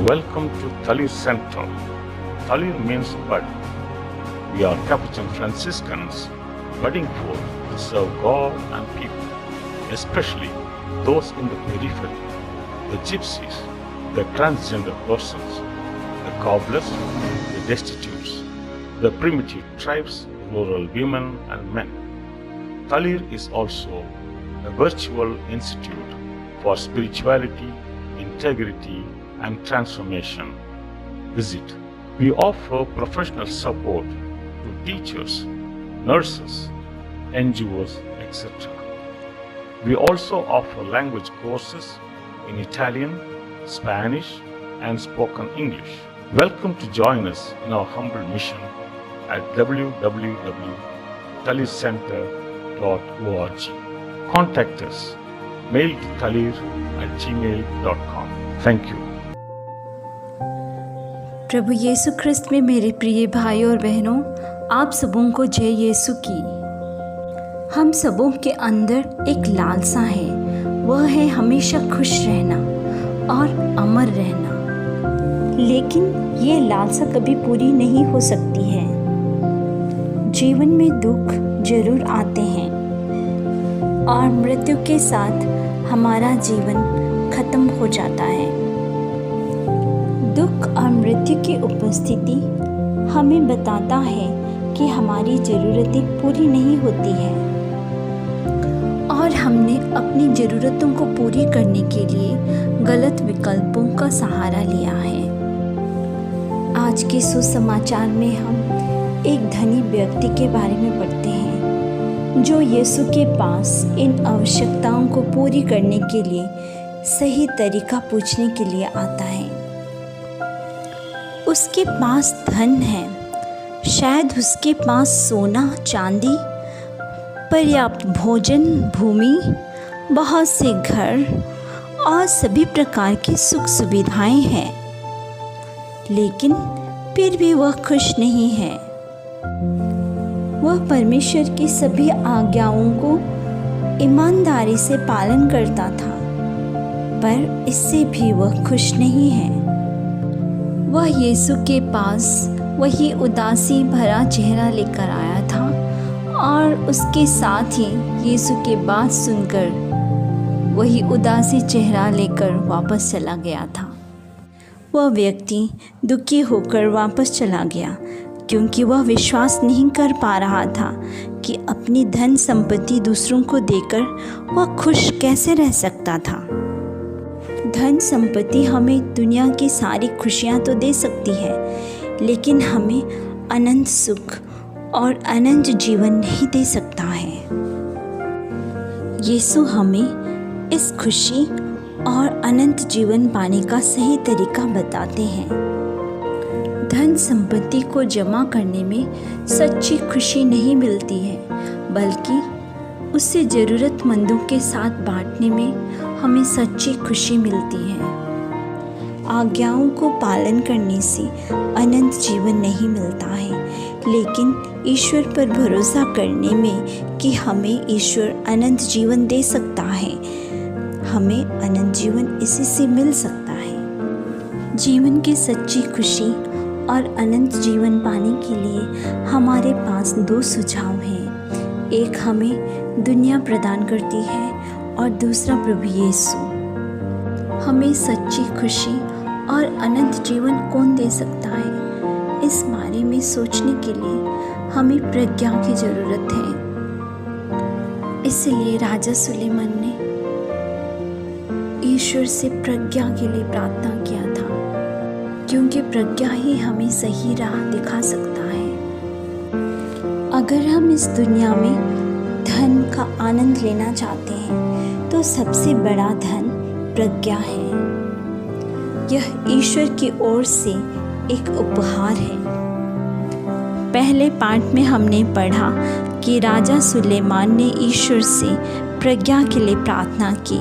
Welcome to Talir Center. Talir means bud. We are Capuchin Franciscans, budding forth to serve God and people, especially those in the periphery, the gypsies, the transgender persons, the cobblers, the destitutes, the primitive tribes, rural women and men. Talir is also a virtual institute for spirituality, integrity, and transformation. Visit. We offer professional support to teachers, nurses, NGOs, etc. We also offer language courses in Italian, Spanish, and spoken English. Welcome to join us in our humble mission at www.talircenter.org. Contact us. Mail to talir@gmail.com. Thank you. प्रभु यीशु ख्रिस्त में मेरे प्रिय भाई और बहनों, आप सबों को जय यीशु की। हम सबों के अंदर एक लालसा है, वह है हमेशा खुश रहना और अमर रहना। लेकिन ये लालसा कभी पूरी नहीं हो सकती है। जीवन में दुख जरूर आते हैं और मृत्यु के साथ हमारा जीवन खत्म हो जाता है। दुख और मृत्यु की उपस्थिति हमें बताता है कि हमारी ज़रूरतें पूरी नहीं होती हैं और हमने अपनी ज़रूरतों को पूरी करने के लिए गलत विकल्पों का सहारा लिया है। आज के सुसमाचार में हम एक धनी व्यक्ति के बारे में पढ़ते हैं जो यीशु के पास इन आवश्यकताओं को पूरी करने के लिए सही तरीका पूछने के लिए आता है। उसके पास धन है, शायद उसके पास सोना चांदी, पर्याप्त भोजन, भूमि, बहुत से घर और सभी प्रकार की सुख सुविधाएं हैं, लेकिन फिर भी वह खुश नहीं है। वह परमेश्वर की सभी आज्ञाओं को ईमानदारी से पालन करता था, पर इससे भी वह खुश नहीं है। वह यीशु के पास वही उदासी भरा चेहरा लेकर आया था और उसके साथ ही यीशु की बात सुनकर वही उदासी चेहरा लेकर वापस चला गया था। वह व्यक्ति दुखी होकर वापस चला गया क्योंकि वह विश्वास नहीं कर पा रहा था कि अपनी धन संपत्ति दूसरों को देकर वह खुश कैसे रह सकता था। धन संपत्ति हमें दुनिया की सारी खुशियाँ तो दे सकती है, लेकिन हमें अनंत सुख और अनंत जीवन नहीं दे सकता है। यीशु हमें इस खुशी और अनंत जीवन पाने का सही तरीका बताते हैं। धन संपत्ति को जमा करने में सच्ची खुशी नहीं मिलती है, बल्कि उससे ज़रूरतमंदों के साथ बांटने में हमें सच्ची खुशी मिलती है। आज्ञाओं को पालन करने से अनंत जीवन नहीं मिलता है, लेकिन ईश्वर पर भरोसा करने में कि हमें ईश्वर अनंत जीवन दे सकता है, हमें अनंत जीवन इसी से मिल सकता है। जीवन की सच्ची खुशी और अनंत जीवन पाने के लिए हमारे पास दो सुझाव हैं। एक हमें दुनिया प्रदान करती है और दूसरा प्रभु यीशु। हमें सच्ची खुशी और अनंत जीवन कौन दे सकता है, इस बारे में सोचने के लिए हमें प्रज्ञा की ज़रूरत है। इसलिए राजा सुलेमान ने ईश्वर से प्रज्ञा के लिए प्रार्थना किया था, क्योंकि प्रज्ञा ही हमें सही राह दिखा सकता है। अगर हम इस दुनिया में धन का आनंद लेना चाहते हैं तो सबसे बड़ा धन प्रज्ञा है। यह ईश्वर की ओर से एक उपहार है। पहले पाठ में हमने पढ़ा कि राजा सुलेमान ने ईश्वर से प्रज्ञा के लिए प्रार्थना की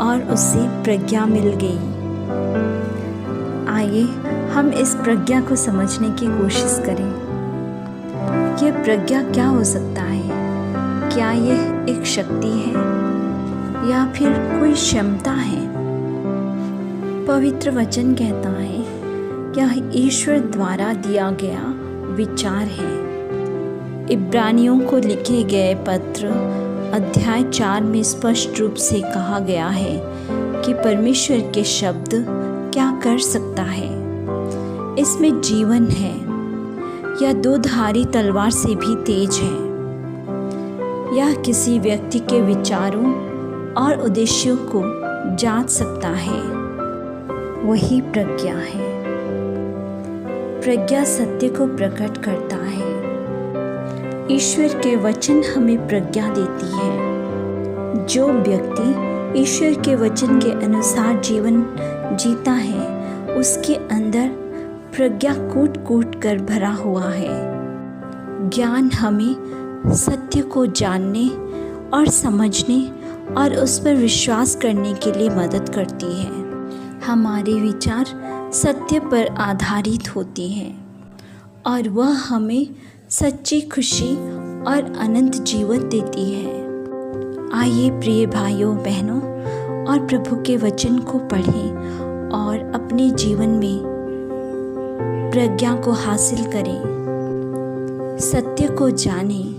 और उसे प्रज्ञा मिल गई। आइए हम इस प्रज्ञा को समझने की कोशिश करें। यह प्रज्ञा क्या हो सकता है? क्या यह एक शक्ति है या फिर कोई क्षमता है? पवित्र वचन कहता है यह ईश्वर द्वारा दिया गया विचार है। इब्रानियों को लिखे गए पत्र अध्याय 4 में स्पष्ट रूप से कहा गया है कि परमेश्वर के शब्द क्या कर सकता है। इसमें जीवन है, यह दो-धारी तलवार से भी तेज है। यह किसी व्यक्ति के विचारों और उद्देश्यों को जांच सकता है। वही प्रज्ञा है। प्रज्ञा सत्य को प्रकट करता है। ईश्वर के वचन हमें प्रज्ञा देती है। जो व्यक्ति ईश्वर के वचन के अनुसार जीवन जीता है, उसके अंदर प्रज्ञा कूट कूट कर भरा हुआ है। ज्ञान हमें सत्य को जानने और समझने और उस पर विश्वास करने के लिए मदद करती है। हमारे विचार सत्य पर आधारित होते हैं और वह हमें सच्ची खुशी और अनंत जीवन देती है। आइए प्रिय भाइयों बहनों और प्रभु के वचन को पढ़ें और अपने जीवन में प्रज्ञा को हासिल करें, सत्य को जानें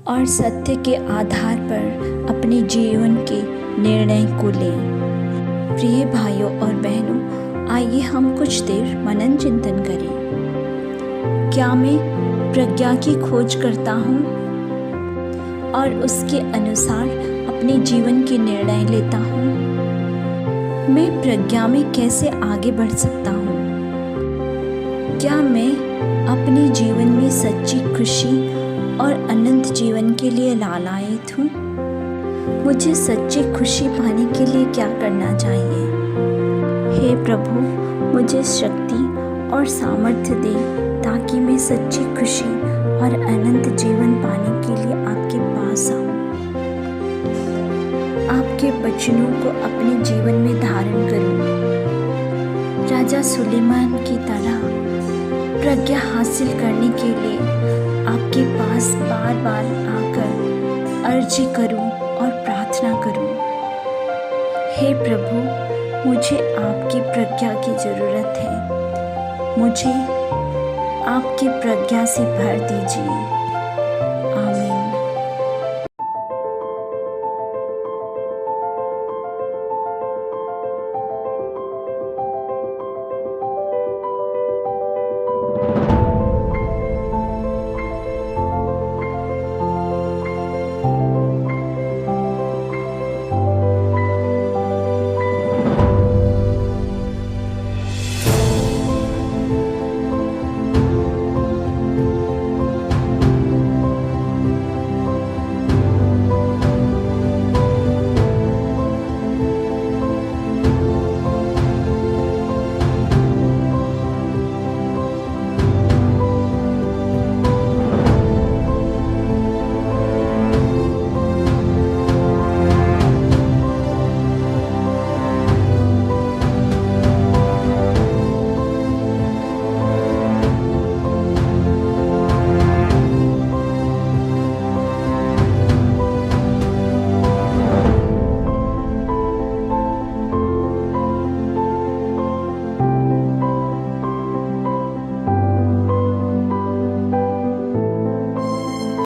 और सत्य के आधार पर अपने जीवन के निर्णय को लें। प्रिय भाइयों और बहनों, आइए हम कुछ देर मनन चिंतन करें। क्या मैं प्रज्ञा की खोज करता हूँ और उसके अनुसार अपने जीवन के निर्णय लेता हूँ? मैं प्रज्ञा में कैसे आगे बढ़ सकता हूँ? क्या मैं अपने जीवन में सच्ची खुशी और अनंत जीवन के लिए लालायित हूँ? मुझे सच्ची खुशी पाने के लिए क्या करना चाहिए? हे प्रभु, मुझे शक्ति और सामर्थ्य दे ताकि मैं सच्ची खुशी और अनंत जीवन पाने के लिए आपके पास आऊँ। आपके वचनों को अपने जीवन में धारण करूँ। राजा सुलेमान की तरह प्रज्ञा हासिल करने के लिए आपके पास बार बार आकर अर्जी करूं और प्रार्थना करूं। हे प्रभु, मुझे आपकी प्रज्ञा की ज़रूरत है। मुझे आपकी प्रज्ञा से भर दीजिए।